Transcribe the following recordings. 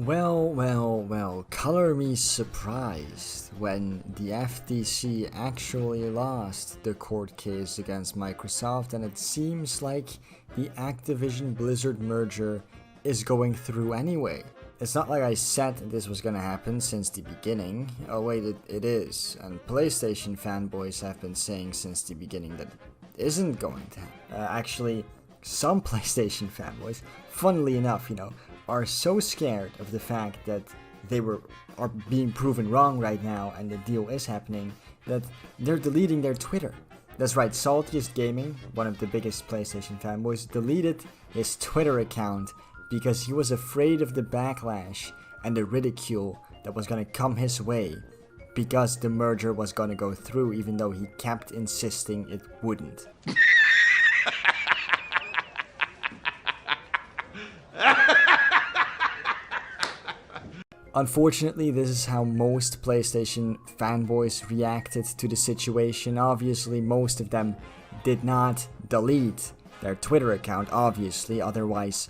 Well, color me surprised when the FTC actually lost the court case against Microsoft, and it seems like the Activision Blizzard merger is going through anyway. It's not like I said this was gonna happen since the beginning. Oh wait, it is. And PlayStation fanboys have been saying since the beginning that it isn't going to happen. Actually, some PlayStation fanboys, funnily enough, are so scared of the fact that they are being proven wrong right now and the deal is happening that they're deleting their Twitter. That's right, Saltiest Gaming, one of the biggest PlayStation fanboys, deleted his Twitter account because he was afraid of the backlash and the ridicule that was gonna come his way because the merger was gonna go through, even though he kept insisting it wouldn't. Unfortunately, this is how most PlayStation fanboys reacted to the situation. Obviously, most of them did not delete their Twitter account, obviously, otherwise,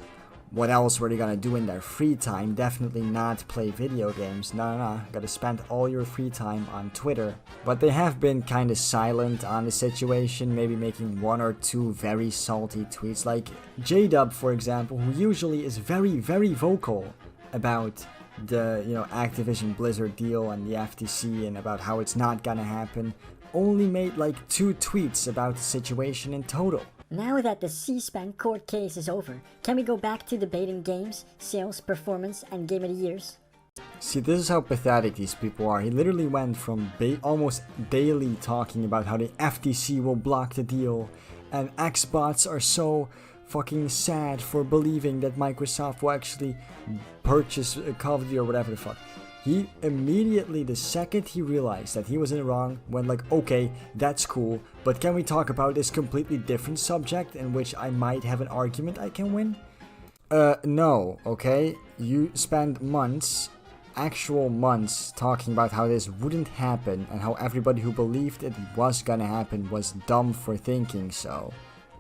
what else were they gonna do in their free time? Definitely not play video games. No, gotta spend all your free time on Twitter. But they have been kinda silent on the situation, maybe making one or two very salty tweets, like J-Dub, for example, who usually is very vocal about the Activision Blizzard deal and the FTC and about how it's not gonna happen, only made like 2 tweets about the situation in total. Now that the C-SPAN court case is over, can we go back to debating games, sales, performance, and Game of the Years? See, this is how pathetic these people are. He literally went from almost daily talking about how the FTC will block the deal, and Xbots are so fucking sad for believing that Microsoft will actually purchase Call of Duty or whatever the fuck. He immediately, the second he realized that he was in the wrong, went like, okay, that's cool, but can we talk about this completely different subject in which I might have an argument I can win? No, okay? You spend months, actual months, talking about how this wouldn't happen and how everybody who believed it was gonna happen was dumb for thinking so.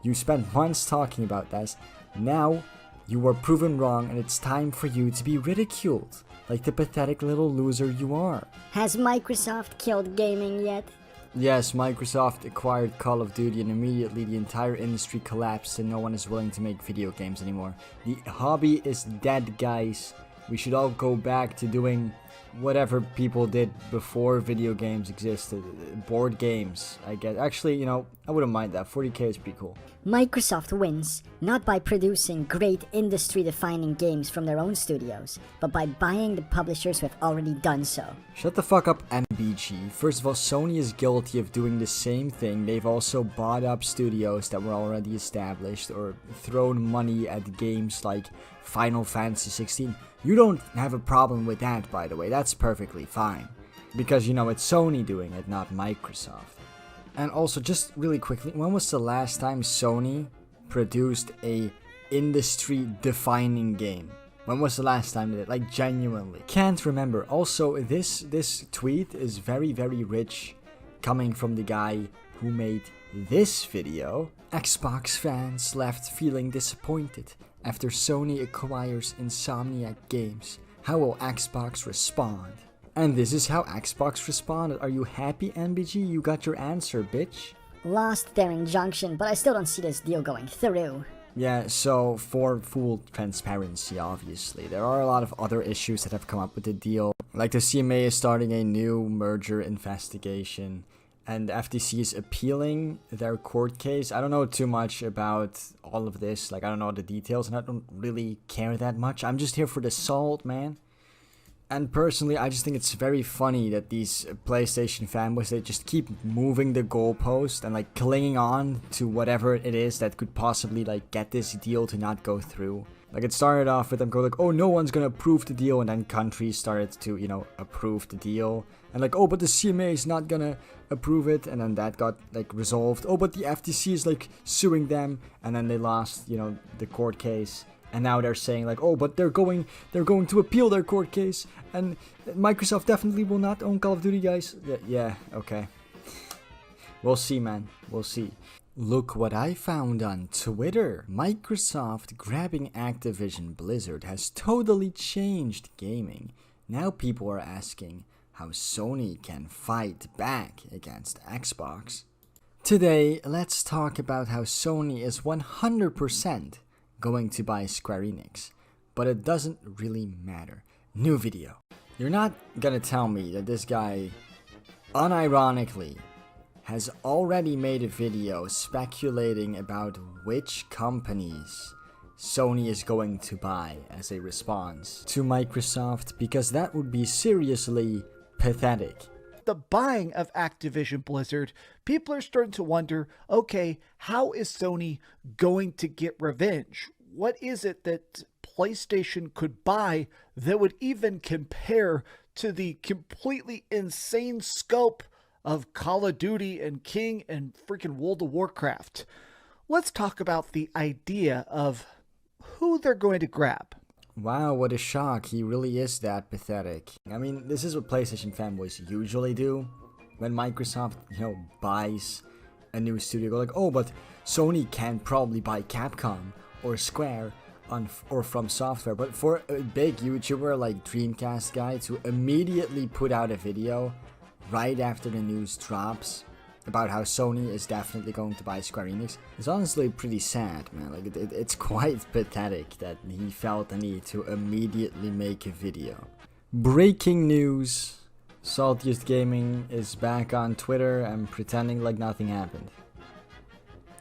You spent months talking about this. Now, you were proven wrong and it's time for you to be ridiculed, like the pathetic little loser you are. Has Microsoft killed gaming yet? Yes, Microsoft acquired Call of Duty and immediately the entire industry collapsed and no one is willing to make video games anymore. The hobby is dead, guys. We should all go back to doing whatever people did before video games existed. Board games, I guess. Actually, I wouldn't mind that. 40k is pretty cool. Microsoft wins, not by producing great industry-defining games from their own studios, but by buying the publishers who have already done so. Shut the fuck up, MBG. First of all, Sony is guilty of doing the same thing. They've also bought up studios that were already established or thrown money at games like Final Fantasy 16. You don't have a problem with that, by the way. That's perfectly fine. Because, it's Sony doing it, not Microsoft. And also, just really quickly, when was the last time Sony produced a industry-defining game? When was the last time that, like, genuinely? Can't remember. Also, this tweet is very rich, coming from the guy who made this video. Xbox fans left feeling disappointed after Sony acquires Insomniac Games. How will Xbox respond? And this is how Xbox responded. Are you happy, NBG? You got your answer, bitch. Lost their injunction, but I still don't see this deal going through. Yeah, so for full transparency, obviously, there are a lot of other issues that have come up with the deal. Like the CMA is starting a new merger investigation, and the FTC is appealing their court case. I don't know too much about all of this. Like, I don't know the details, and I don't really care that much. I'm just here for the salt, man. And personally, I just think it's very funny that these PlayStation fanboys, they just keep moving the goalpost and like clinging on to whatever it is that could possibly like get this deal to not go through. Like, it started off with them going like, oh, no one's gonna approve the deal, and then countries started to, approve the deal. And like, oh, but the CMA is not gonna approve it, and then that got like resolved. Oh, but the FTC is like suing them, and then they lost, the court case. And now they're saying like, oh, but they're going to appeal their court case, and Microsoft definitely will not own Call of Duty, guys. Yeah, okay. We'll see, man. We'll see. Look what I found on Twitter. Microsoft grabbing Activision Blizzard has totally changed gaming. Now people are asking how Sony can fight back against Xbox. Today, let's talk about how Sony is 100% going to buy Square Enix. But it doesn't really matter. New video. You're not gonna tell me that this guy, unironically, has already made a video speculating about which companies Sony is going to buy as a response to Microsoft, because that would be seriously pathetic. The buying of Activision Blizzard, people are starting to wonder, okay, how is Sony going to get revenge? What is it that PlayStation could buy that would even compare to the completely insane scope of Call of Duty and King and freaking World of Warcraft? Let's talk about the idea of who they're going to grab. Wow, what a shock. He really is that pathetic. I mean, this is what PlayStation fanboys usually do. When Microsoft, buys a new studio, go like, oh, but Sony can probably buy Capcom or Square or From Software. But for a big YouTuber like Dreamcast guy to immediately put out a video right after the news drops about how Sony is definitely going to buy Square Enix, it's honestly pretty sad, man. Like, it's quite pathetic that he felt the need to immediately make a video. Breaking news. Saltiest Gaming is back on Twitter and pretending like nothing happened.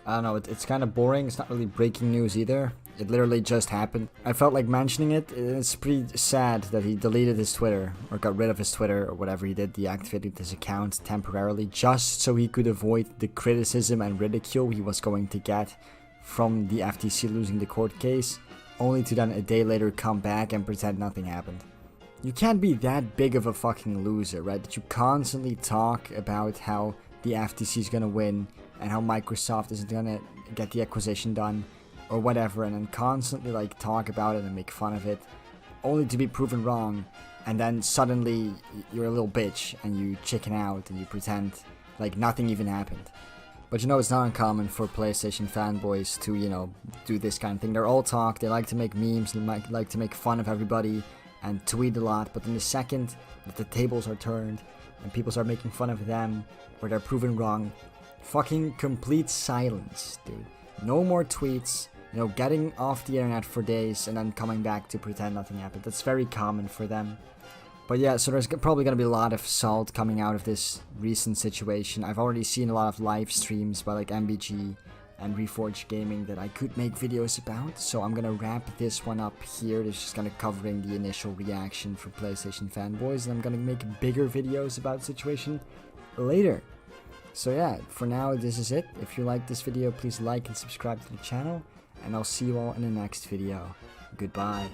I don't know, it's kind of boring. It's not really breaking news either. It literally just happened. I felt like mentioning it. It's pretty sad that he deleted his Twitter, or got rid of his Twitter, or whatever he did, deactivated his account temporarily, just so he could avoid the criticism and ridicule he was going to get from the FTC losing the court case, only to then a day later come back and pretend nothing happened. You can't be that big of a fucking loser, right? That you constantly talk about how the FTC is gonna win and how Microsoft isn't gonna get the acquisition done or whatever, and then constantly talk about it and make fun of it, only to be proven wrong, and then suddenly you're a little bitch and you chicken out and you pretend like nothing even happened. But it's not uncommon for PlayStation fanboys to, do this kind of thing. They're all talk, they like to make memes, they like to make fun of everybody and tweet a lot, but in the second that the tables are turned and people start making fun of them or they're proven wrong, fucking complete silence, dude. No more tweets, getting off the internet for days and then coming back to pretend nothing happened. That's very common for them. But yeah, so there's probably going to be a lot of salt coming out of this recent situation. I've already seen a lot of live streams by MBG and Reforged Gaming that I could make videos about, so I'm going to wrap this one up here. This is just kind of covering the initial reaction for PlayStation fanboys, and I'm going to make bigger videos about the situation later. So yeah, for now this is it. If you like this video, please like and subscribe to the channel, and I'll see you all in the next video. Goodbye.